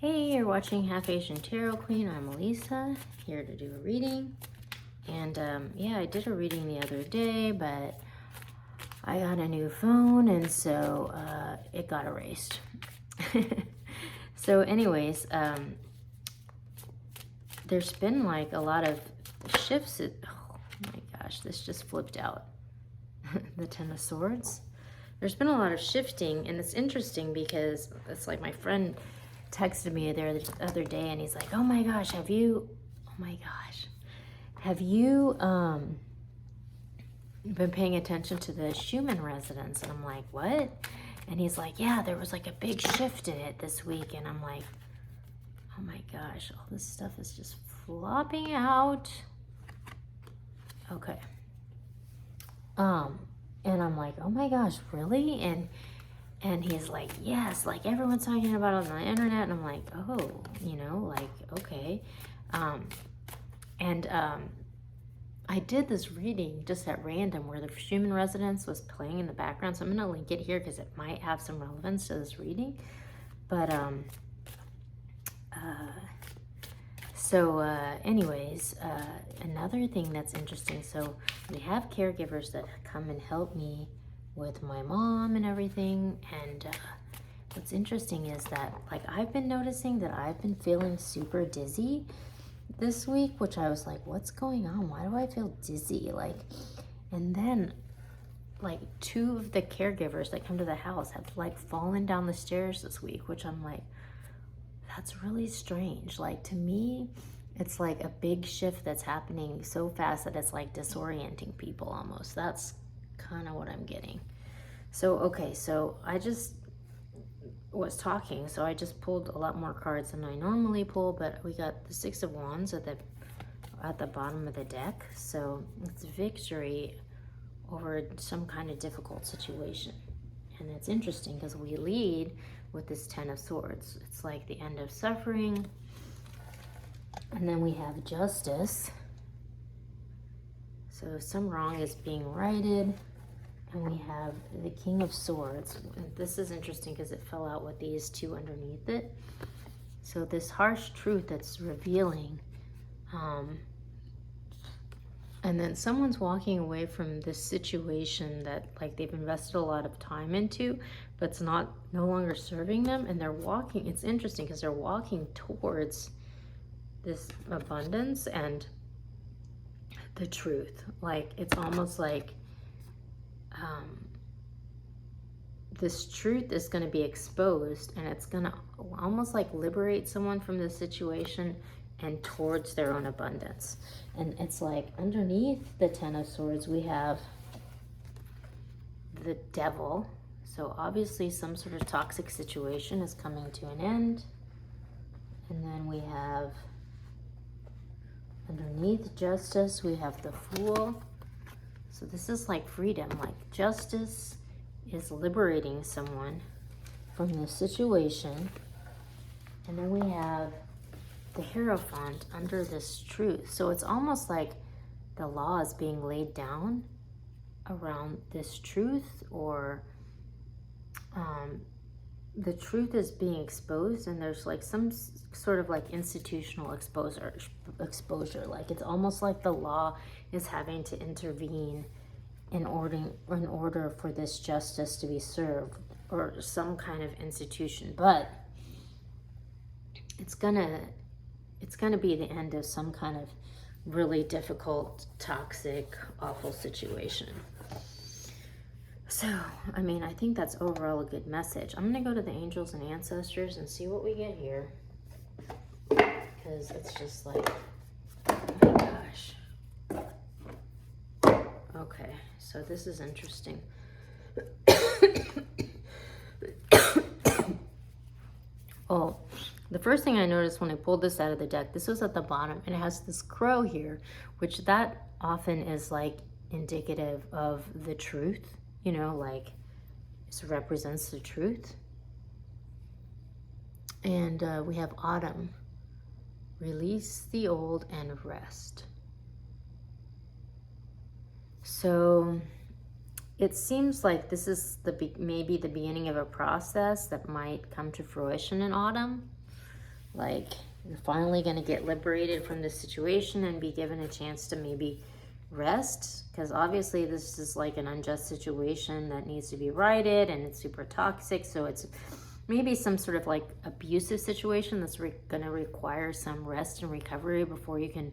Hey, you're watching Half Asian Tarot Queen. I'm Elisa, here to do a reading. And yeah, I did a reading the other day, but I got a new phone, and so it got erased. So anyways, there's been like a lot of shifts. Oh my gosh, this just flipped out. The Ten of Swords. There's been a lot of shifting, and it's interesting because it's like my friend texted me the other day, and he's like, oh my gosh, have you been paying attention to the Schumann resonance? And I'm like, what? And he's like, yeah, there was like a big shift in it this week. And I'm like, oh my gosh, all this stuff is just flopping out. Okay. And I'm like, oh my gosh, really? And he's like, yes, like everyone's talking about it on the internet. And I'm like, oh, okay. I did this reading just at random where the Schumann resonance was playing in the background. So I'm going to link it here because it might have some relevance to this reading. But, anyways, another thing that's interesting. So we have caregivers that come and help me with my mom and everything. And what's interesting is that, like, I've been noticing that I've been feeling super dizzy this week, which I was like, what's going on? Why do I feel dizzy? Like, and then like two of the caregivers that come to the house have like fallen down the stairs this week, which I'm like, that's really strange. Like, to me, it's like a big shift that's happening so fast that it's like disorienting people almost. That's kind of what I'm getting. So, okay, so I just was talking, so I just pulled a lot more cards than I normally pull, but we got the Six of Wands at the bottom of the deck. So it's victory over some kind of difficult situation. And it's interesting because we lead with this Ten of Swords. It's like the end of suffering. And then we have justice. So some wrong is being righted. And we have the King of Swords. And this is interesting because it fell out with these two underneath it. So this harsh truth that's revealing. And then someone's walking away from this situation that like they've invested a lot of time into, but it's no longer serving them. And they're walking, it's interesting because they're walking towards this abundance and the truth. Like, it's almost like this truth is going to be exposed, and it's going to almost like liberate someone from this situation and towards their own abundance. And it's like underneath the Ten of Swords, we have the Devil. So obviously some sort of toxic situation is coming to an end. And then we have underneath Justice, we have the Fool. So this is like freedom, like justice is liberating someone from this situation. And then we have the Hierophant under this truth. So it's almost like the law is being laid down around this truth, or the truth is being exposed, and there's like some sort of like institutional exposure. Like, it's almost like the law is having to intervene in order for this justice to be served, or some kind of institution. But it's gonna be the end of some kind of really difficult, toxic, awful situation. So, I mean, I think that's overall a good message. I'm gonna go to the angels and ancestors and see what we get here, because it's just like, oh my gosh. Okay, so this is interesting. Oh, the first thing I noticed when I pulled this out of the deck, this was at the bottom, and it has this crow here, which that often is like indicative of the truth, like it represents the truth. And we have Autumn, release the old and rest. So it seems like this is maybe the beginning of a process that might come to fruition in autumn. Like, you're finally going to get liberated from this situation and be given a chance to maybe rest, because obviously this is like an unjust situation that needs to be righted, and it's super toxic. So it's maybe some sort of like abusive situation that's going to require some rest and recovery before you can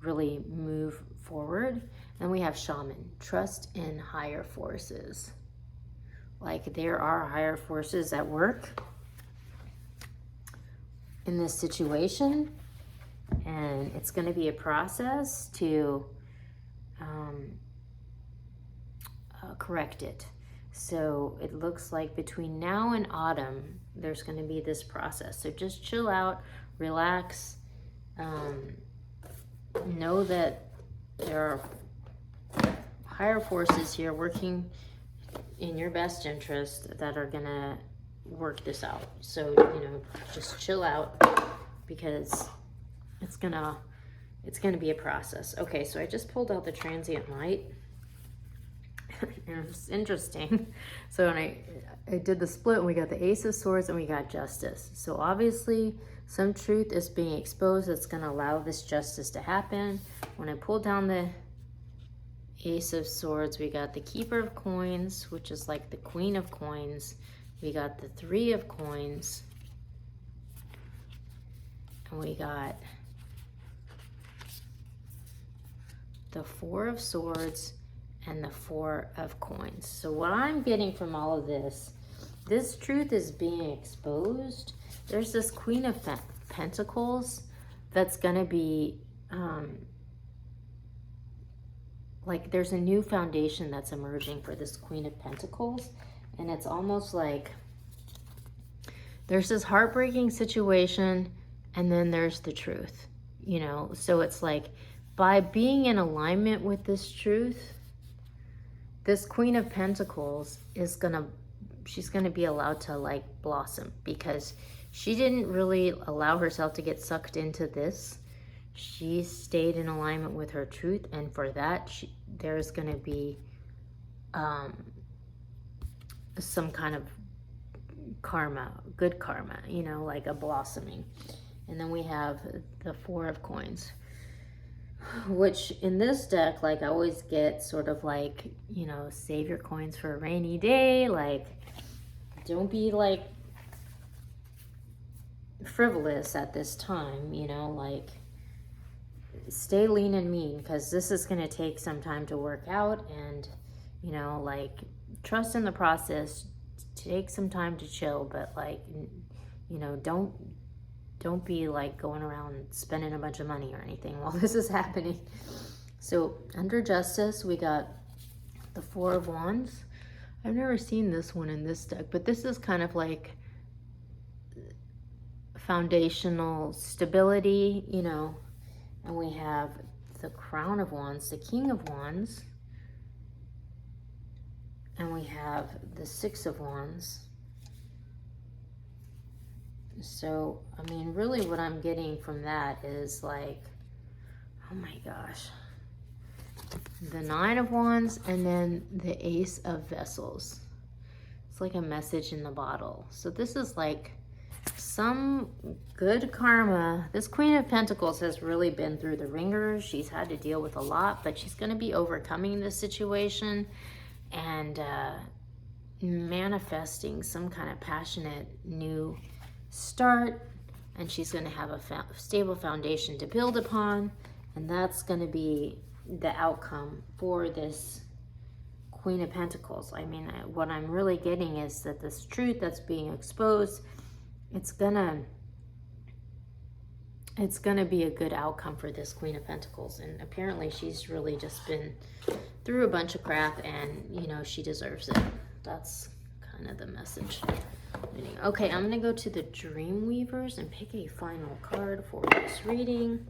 really move forward. Then we have shaman, trust in higher forces. Like, there are higher forces at work in this situation, and it's going to be a process to correct it. So it looks like between now and autumn, there's going to be this process. So just chill out, relax, know that there are higher forces here working in your best interest that are going to work this out. So, you know, just chill out, because it's gonna be a process. Okay, so I just pulled out the transient light. And it's interesting. So when I did the split, and we got the Ace of Swords and we got Justice. So obviously some truth is being exposed that's going to allow this justice to happen. When I pulled down the Ace of Swords, we got the Keeper of Coins, which is like the Queen of Coins. We got the Three of Coins. And we got the Four of Swords and the Four of Coins. So what I'm getting from all of this truth is being exposed. There's this Queen of Pentacles that's going to be, like, there's a new foundation that's emerging for this Queen of Pentacles. And it's almost like there's this heartbreaking situation, and then there's the truth, you know? So it's like, by being in alignment with this truth, this Queen of Pentacles is she's gonna be allowed to like blossom, because she didn't really allow herself to get sucked into this. She stayed in alignment with her truth, and for that, there's gonna be some kind of karma, good karma, you know, like a blossoming. And then we have the Four of Coins, which in this deck, like, I always get sort of like, you know, save your coins for a rainy day. Like, don't be like frivolous at this time, you know, like, stay lean and mean, because this is going to take some time to work out. And, you know, like, trust in the process, take some time to chill, but like, you know, don't be like going around spending a bunch of money or anything while this is happening. So under Justice, we got the Four of Wands. I've never seen this one in this deck, but this is kind of like foundational stability, you know. And we have the Crown of Wands, the King of Wands, and we have the Six of Wands. So, I mean, really what I'm getting from that is like, oh my gosh, the Nine of Wands and then the Ace of Vessels. It's like a message in the bottle. So this is like some good karma. This Queen of Pentacles has really been through the ringer. She's had to deal with a lot, but she's going to be overcoming this situation and manifesting some kind of passionate new start, and she's going to have a stable foundation to build upon, and that's going to be the outcome for this Queen of Pentacles. I mean, what I'm really getting is that this truth that's being exposed, it's gonna be a good outcome for this Queen of Pentacles. And apparently she's really just been through a bunch of crap, and you know, she deserves it. That's kind of the message. Okay, I'm gonna go to the Dream Weavers and pick a final card for this reading.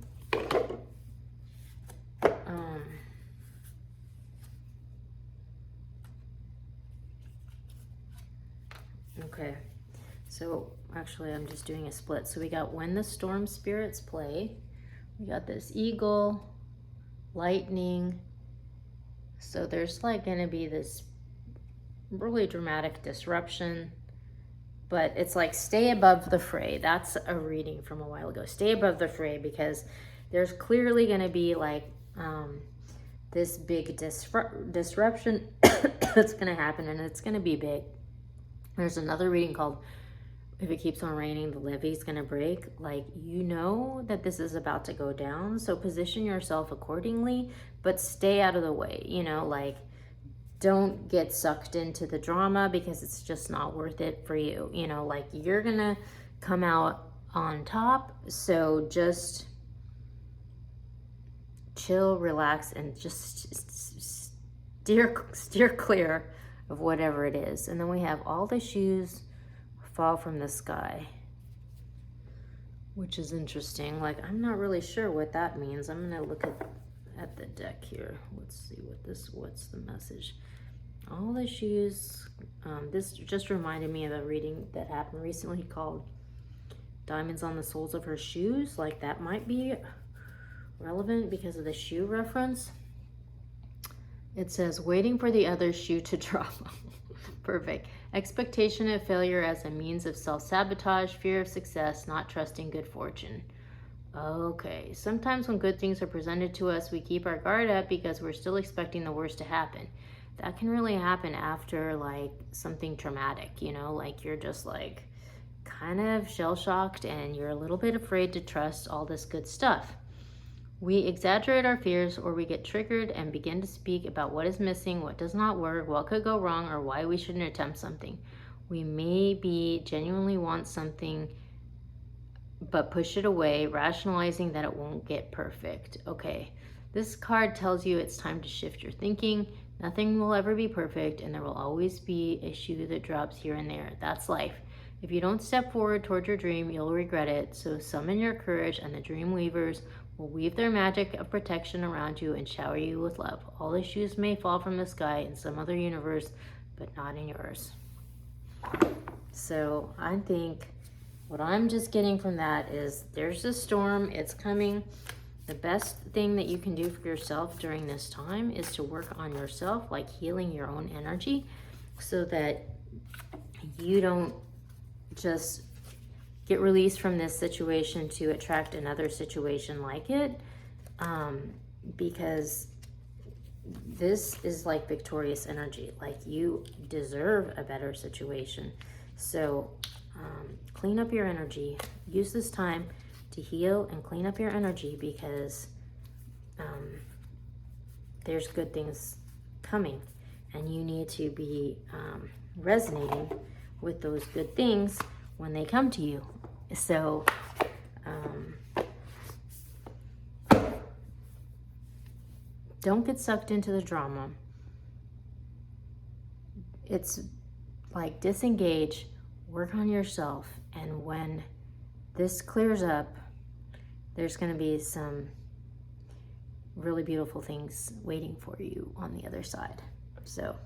Okay, so actually I'm just doing a split. So we got When the Storm Spirits Play. We got this Eagle, Lightning. So there's like gonna be this really dramatic disruption but it's like stay above the fray. That's a reading from a while ago. Stay above the fray, because there's clearly going to be like this big disruption that's going to happen, and it's going to be big. There's another reading called If It Keeps On Raining, the Levee's Going to Break. Like, you know that this is about to go down, so position yourself accordingly, but stay out of the way, you know, like don't get sucked into the drama, because it's just not worth it for you. You know, like you're going to come out on top, so just chill, relax, and just steer clear of whatever it is. And then we have all the shoes fall from the sky, which is interesting. Like, I'm not really sure what that means. I'm gonna look at the deck here. Let's see what's the message. All the shoes. This just reminded me of a reading that happened recently called Diamonds on the Soles of Her Shoes. Like, that might be relevant because of the shoe reference. It says, waiting for the other shoe to drop. Perfect. Expectation of failure as a means of self-sabotage, fear of success, not trusting good fortune. Okay, sometimes when good things are presented to us, we keep our guard up because we're still expecting the worst to happen. That can really happen after like something traumatic, you know, like you're just like kind of shell-shocked and you're a little bit afraid to trust all this good stuff. We exaggerate our fears, or we get triggered and begin to speak about what is missing, what does not work, what could go wrong, or why we shouldn't attempt something. We maybe genuinely want something, but push it away, rationalizing that it won't get perfect. Okay, this card tells you it's time to shift your thinking. Nothing will ever be perfect, and there will always be a shoe that drops here and there. That's life. If you don't step forward toward your dream, you'll regret it. So summon your courage, and the dream weavers will weave their magic of protection around you and shower you with love. All the shoes may fall from the sky in some other universe, but not in yours. So I think what I'm just getting from that is there's a storm, it's coming. The best thing that you can do for yourself during this time is to work on yourself, like healing your own energy, so that you don't just get released from this situation to attract another situation like it, because this is like victorious energy. Like, you deserve a better situation. So clean up your energy. Use this time to heal and clean up your energy, because there's good things coming, and you need to be resonating with those good things when they come to you. So don't get sucked into the drama. It's like disengage, work on yourself, and when this clears up, there's going to be some really beautiful things waiting for you on the other side. So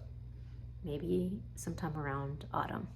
maybe sometime around autumn.